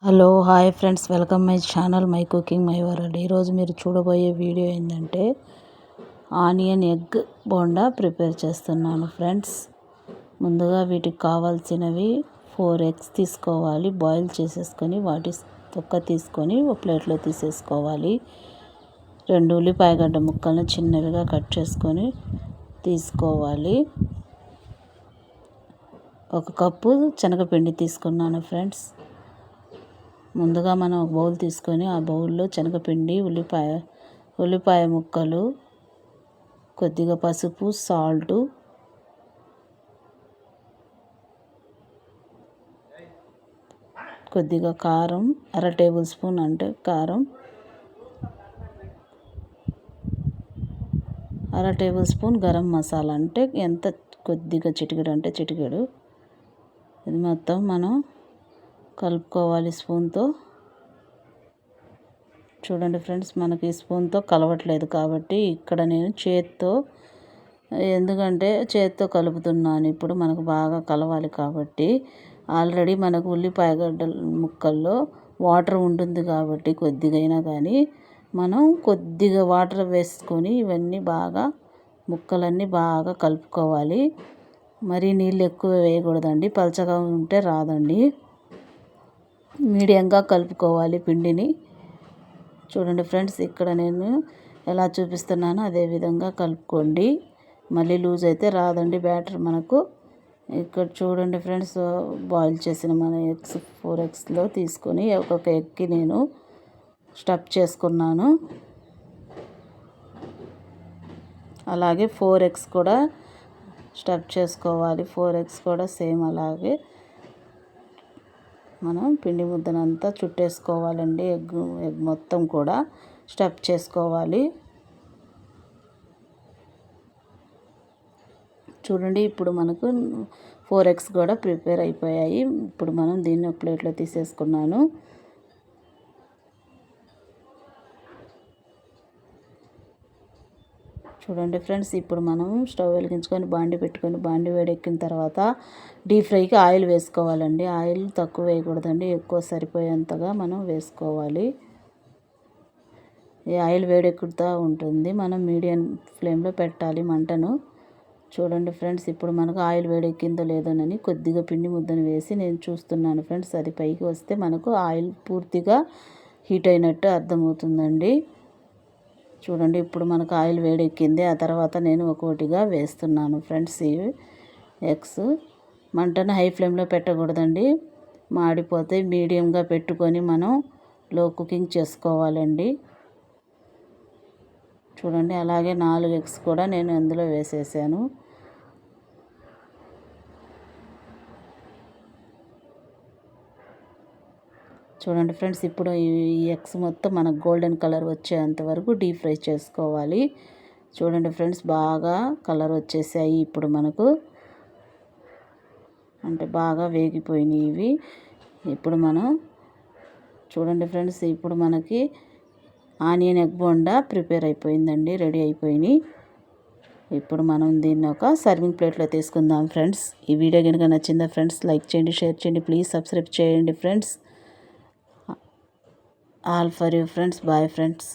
Hello hi friends, welcome my channel my cooking my world. ఈరోజు మీరు చూడబోయే video ఏంటంటే ఆనియన్ ఎగ్ బోండా ప్రిపేర్ చేస్తున్నాను ఫ్రెండ్స్. ముందుగా వీటికి కావాల్సినవి 4 ఎగ్స్ తీసుకోవాలి. బాయిల్ చేసేసుకొని వాటి తొక్క తీసుకొని ఒక ప్లేట్లో తీసేసుకోవాలి. 2 ఉల్లిపాయగడ్డ ముక్కలను చిన్నవిగా కట్ చేసుకొని తీసుకోవాలి. 1 కప్పు శనగపిండి తీసుకున్నాను ఫ్రెండ్స్. ముందుగా మనం ఒక బౌల్ తీసుకొని ఆ బౌల్లో శనగపిండి, ఉల్లిపాయ ముక్కలు, కొద్దిగా పసుపు, సాల్టు, కొద్దిగా కారం, 1/2 టేబుల్ స్పూన్ అంటే కారం, 1/2 టేబుల్ స్పూన్ గరం మసాలా అంటే ఎంత, కొద్దిగా చిటికెడు అంటే చిటికెడు. ఇది మొత్తం మనం కలుపుకోవాలి స్పూన్తో. చూడండి ఫ్రెండ్స్, మనకి స్పూన్తో కలవట్లేదు కాబట్టి ఇక్కడ నేను చేత్తో, ఎందుకంటే చేత్తో కలుపుతున్నాను. ఇప్పుడు మనకు బాగా కలవాలి కాబట్టి. ఆల్రెడీ మనకు ఉల్లిపాయగడ్డ ముక్కల్లో వాటర్ ఉంటుంది కాబట్టి కొద్దిగా అయినా కానీ మనం కొద్దిగా వాటర్ వేసుకొని ఇవన్నీ బాగా ముక్కలన్నీ బాగా కలుపుకోవాలి. మరీ నీళ్ళు ఎక్కువ వేయకూడదండి, పలచగా ఉంటే రాదండి. మీడియంగా కలుపుకోవాలి పిండిని. చూడండి ఫ్రెండ్స్, ఇక్కడ నేను ఎలా చూపిస్తున్నానో అదే విధంగా కలుపుకోండి. మళ్ళీ లూజ్ అయితే రాదండి బ్యాటర్ మనకు. ఇక్కడ చూడండి ఫ్రెండ్స్, బాయిల్ చేసిన మన ఎగ్స్ 4 ఎగ్స్లో తీసుకొని ఒక్కొక్క ఎగ్కి నేను స్టఫ్ చేసుకున్నాను. అలాగే 4 ఎగ్స్ కూడా స్టఫ్ చేసుకోవాలి. 4 ఎగ్స్ కూడా సేమ్ అలాగే మనం పిండి ముద్దనంతా చుట్టేసుకోవాలండి. ఎగ్ మొత్తం కూడా స్టఫ్ చేసుకోవాలి. చూడండి, ఇప్పుడు మనకు 4 ఎగ్స్ కూడా ప్రిపేర్ అయిపోయాయి. ఇప్పుడు మనం దీన్ని ఒక ప్లేట్లో తీసేసుకున్నాను. చూడండి ఫ్రెండ్స్, ఇప్పుడు మనం స్టవ్ వెలిగించుకొని బాండి పెట్టుకొని బాండి వేడెక్కిన తర్వాత డీప్ ఫ్రైకి ఆయిల్ వేసుకోవాలండి. ఆయిల్ తక్కువ వేయకూడదండి, ఎక్కువ సరిపోయేంతగా మనం వేసుకోవాలి. ఈ ఆయిల్ వేడెక్కుతూ ఉంటుంది, మనం మీడియం ఫ్లేమ్లో పెట్టాలి మంటను. చూడండి ఫ్రెండ్స్, ఇప్పుడు మనకు ఆయిల్ వేడెక్కిందో లేదోనని కొద్దిగా పిండి ముద్దను వేసి నేను చూస్తున్నాను ఫ్రెండ్స్. అది పైకి వస్తే మనకు ఆయిల్ పూర్తిగా హీట్ అయినట్టు అర్థమవుతుందండి. చూడండి, ఇప్పుడు మనకు ఆయిల్ వేడెక్కింది. ఆ తర్వాత నేను ఒక్కొక్కటిగా వేస్తున్నాను ఫ్రెండ్స్ ఈ ఎగ్స్. మంటను హై ఫ్లేమ్లో పెట్టకూడదండి, మాడిపోతే. మీడియంగా పెట్టుకొని మనం లో కుకింగ్ చేసుకోవాలండి. చూడండి, అలాగే 4 ఎగ్స్ కూడా నేను అందులో వేసేసాను. చూడండి ఫ్రెండ్స్, ఇప్పుడు ఈ ఎగ్స్ మొత్తం మనకు గోల్డెన్ కలర్ వచ్చేంత వరకు డీప్ ఫ్రై చేసుకోవాలి. చూడండి ఫ్రెండ్స్, బాగా కలర్ వచ్చేసాయి. ఇప్పుడు మనకు అంటే బాగా వేగిపోయినాయి ఇవి. ఇప్పుడు మనం చూడండి ఫ్రెండ్స్, ఇప్పుడు మనకి ఆనియన్ ఎగ్ బోండా ప్రిపేర్ అయిపోయిందండి, రెడీ అయిపోయినాయి. ఇప్పుడు మనం దీన్ని ఒక సర్వింగ్ ప్లేట్లో తీసుకుందాం ఫ్రెండ్స్. ఈ వీడియో కనుక నచ్చిందా ఫ్రెండ్స్, లైక్ చేయండి, షేర్ చేయండి, ప్లీజ్ సబ్స్క్రైబ్ చేయండి friends. All for you friends. Bye friends.